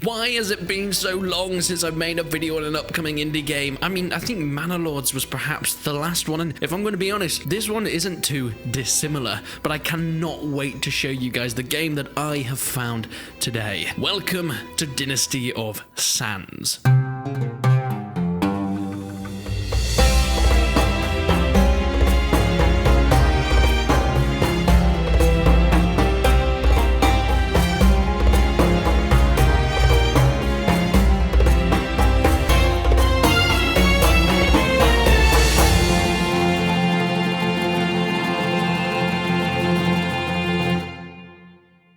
Why has it been so long since I've made a video on an upcoming indie game? I mean, I think Manor Lords was perhaps the last one, and if I'm going to be honest, this one isn't too dissimilar, but I cannot wait to show you guys the game that I have found today. Welcome to Dynasty of Sands.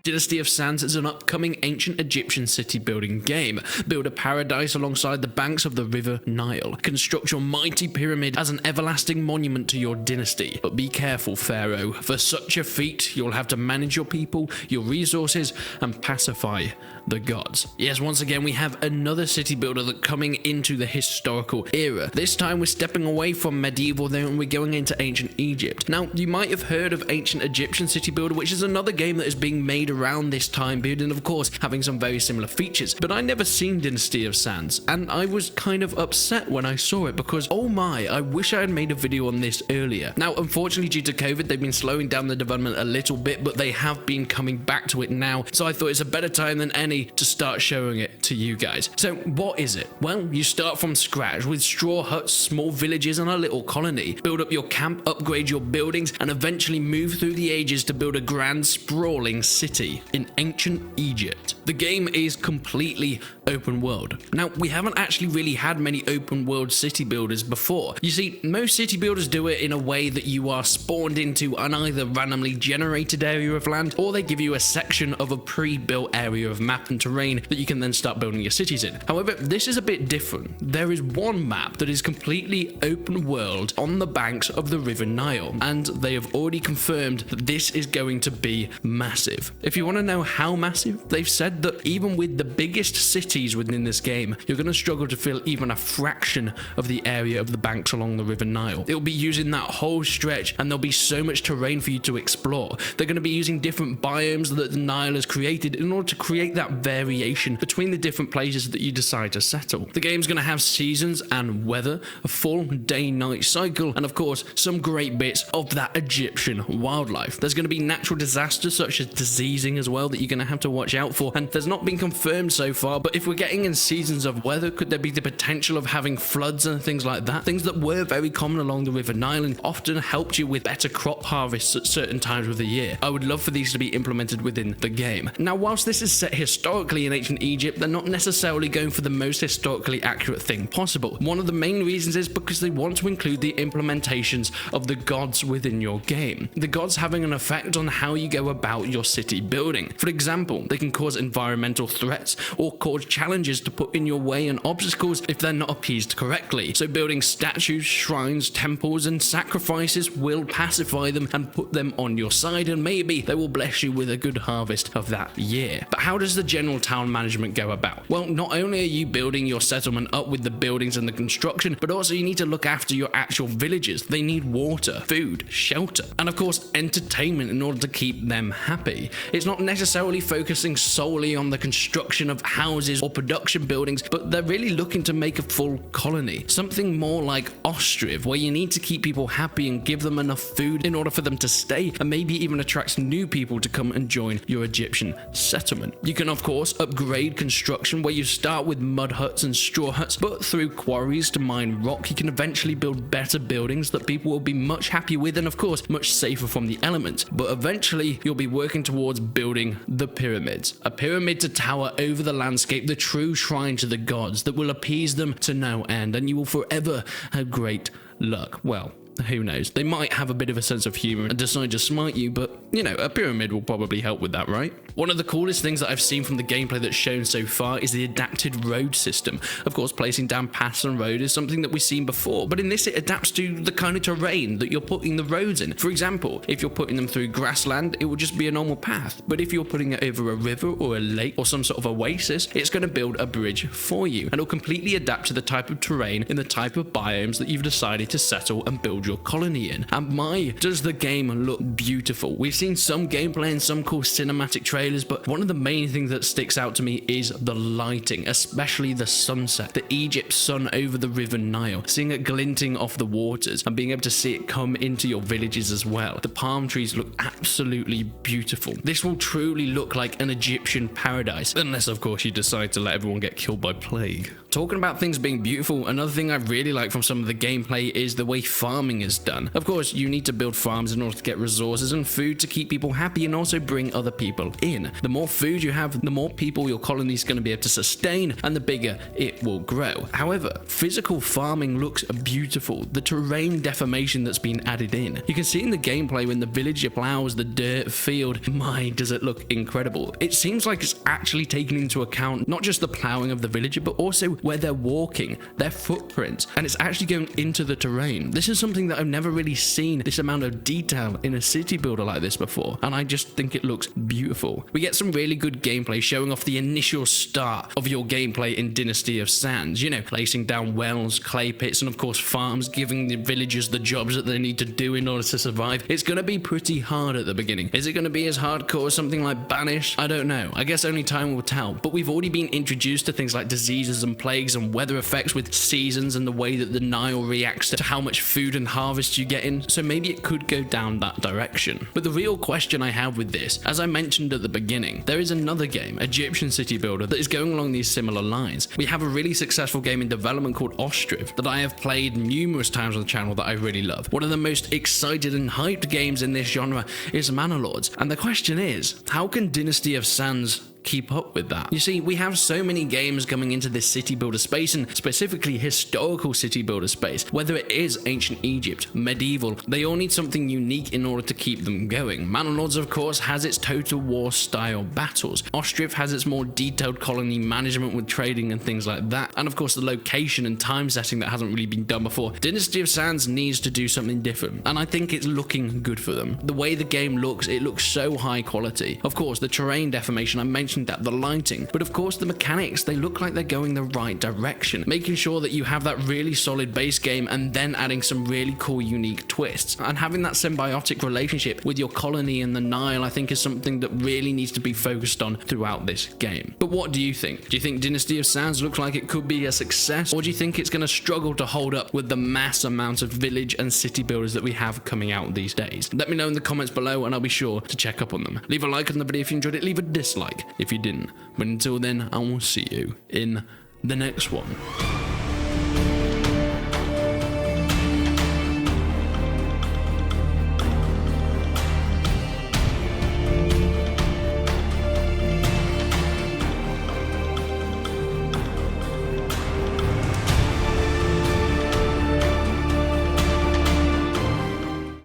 Dynasty of Sands is an upcoming ancient Egyptian city building game. Build a paradise alongside the banks of the river Nile. Construct your mighty pyramid as an everlasting monument to your dynasty. But be careful, Pharaoh. For such a feat, you'll have to manage your people, your resources, and pacify the gods. Yes, once again, we have another city builder that's coming into the historical era. This time, we're stepping away from medieval there and we're going into ancient Egypt. Now, you might have heard of Ancient Egyptian City Builder, which is another game that is being made around this time period, and of course having some very similar features, but I never seen Dynasty of Sands, and I was kind of upset when I saw it because, oh my, I wish I had made a video on this earlier. Now, unfortunately, due to COVID, they've been slowing down the development a little bit, but they have been coming back to it now, so I thought it's a better time than any to start showing it to you guys. So what is it? Well, you start from scratch with straw huts, small villages, and a little colony. Build up your camp, upgrade your buildings, and eventually move through the ages to build a grand, sprawling city in ancient Egypt. The game is completely open world. Now, we haven't actually really had many open world city builders before. You see, most city builders do it in a way that you are spawned into an either randomly generated area of land, or they give you a section of a pre-built area of map and terrain that you can then start building your cities in. However, this is a bit different. There is one map that is completely open world on the banks of the River Nile, and they have already confirmed that this is going to be massive. If you want to know how massive, they've said that even with the biggest cities within this game, you're going to struggle to fill even a fraction of the area of the banks along the River Nile. It'll be using that whole stretch, and there'll be so much terrain for you to explore. They're going to be using different biomes that the Nile has created in order to create that variation between the different places that you decide to settle. The game's going to have seasons and weather, a full day-night cycle, and of course, some great bits of that Egyptian wildlife. There's going to be natural disasters such as diseasing as well that you're going to have to watch out for, and there's not been confirmed so far, but if we're getting in seasons of weather, could there be the potential of having floods and things like that? Things that were very common along the River Nile and often helped you with better crop harvests at certain times of the year. I would love for these to be implemented within the game. Now, whilst this is set historically in ancient Egypt, they're not necessarily going for the most historically accurate thing possible. One of the main reasons is because they want to include the implementations of the gods within your game. The gods having an effect on how you go about your city building. For example, they can cause environmental threats or cause challenges to put in your way and obstacles if they're not appeased correctly. So building statues, shrines, temples, and sacrifices will pacify them and put them on your side, and maybe they will bless you with a good harvest of that year. But how does the general town management go about? Well, not only are you building your settlement up with the buildings and the construction, but also you need to look after your actual villages. They need water, food, shelter, and of course entertainment in order to keep them happy. It's not necessarily focusing solely on the construction of houses or production buildings, but they're really looking to make a full colony. Something more like Ostriv, where you need to keep people happy and give them enough food in order for them to stay, and maybe even attract new people to come and join your Egyptian settlement. You can of course upgrade construction, where you start with mud huts and straw huts, but through quarries to mine rock, you can eventually build better buildings that people will be much happier with, and of course much safer from the elements. But eventually you'll be working towards building the pyramids. A pyramid to tower over the landscape, the true shrine to the gods that will appease them to no end, and you will forever have great luck. Well, who knows? They might have a bit of a sense of humor and decide to smite you, but you know, a pyramid will probably help with that, right? One of the coolest things that I've seen from the gameplay that's shown so far is the adapted road system. Of course, placing down paths and road is something that we've seen before, but in this it adapts to the kind of terrain that you're putting the roads in. For example, if you're putting them through grassland, it will just be a normal path, but if you're putting it over a river or a lake or some sort of oasis, it's going to build a bridge for you, and it'll completely adapt to the type of terrain and the type of biomes that you've decided to settle and build your colony in. And my, does the game look beautiful. We've seen some gameplay and some cool cinematic trailers, but one of the main things that sticks out to me is the lighting, especially the sunset, the Egypt sun over the river Nile, seeing it glinting off the waters and being able to see it come into your villages as well. The palm trees look absolutely beautiful. This will truly look like an Egyptian paradise, unless of course you decide to let everyone get killed by plague. Talking about things being beautiful, another thing I really like from some of the gameplay is the way farming is done. Of course, you need to build farms in order to get resources and food to keep people happy and also bring other people in. The more food you have, the more people your colony is going to be able to sustain, and the bigger it will grow. However, physical farming looks beautiful. The terrain deformation that's been added in. You can see in the gameplay when the villager plows the dirt field, my, does it look incredible. It seems like it's actually taken into account not just the plowing of the villager, but also where they're walking, their footprints, and it's actually going into the terrain. This is something that I've never really seen this amount of detail in a city builder like this before, and I just think it looks beautiful. We get some really good gameplay showing off the initial start of your gameplay in Dynasty of Sands, you know, placing down wells, clay pits, and of course farms, giving the villagers the jobs that they need to do in order to survive. It's going to be pretty hard at the beginning. Is it going to be as hardcore as something like Banished? I don't know. I guess only time will tell, but we've already been introduced to things like diseases and plagues and weather effects with seasons and the way that the Nile reacts to how much food and harvest you get in, so maybe it could go down that direction. But the real question I have with this, as I mentioned at the beginning, there is another game, Egyptian City Builder, that is going along these similar lines. We have a really successful game in development called Ostriv that I have played numerous times on the channel that I really love. One of the most excited and hyped games in this genre is Manor Lords, and the question is, how can Dynasty of Sands keep up with that? You see, we have so many games coming into this city builder space, and specifically historical city builder space. Whether it is ancient Egypt, medieval, they all need something unique in order to keep them going. Manor Lords, of course, has its total war style battles. Ostriv has its more detailed colony management with trading and things like that, and of course the location and time setting that hasn't really been done before. Dynasty of Sands needs to do something different, and I think it's looking good for them. The way the game looks, it looks so high quality. Of course, the terrain deformation, I mentioned that, the lighting, but of course the mechanics, they look like they're going the right direction, making sure that you have that really solid base game and then adding some really cool unique twists, and having that symbiotic relationship with your colony and the Nile, I think is something that really needs to be focused on throughout this game. But what do you think? Do you think Dynasty of Sands looks like it could be a success, or do you think it's going to struggle to hold up with the mass amount of village and city builders that we have coming out these days? Let me know in the comments below and I'll be sure to check up on them. Leave a like on the video if you enjoyed it, leave a dislike if you didn't. But until then, I will see you in the next one.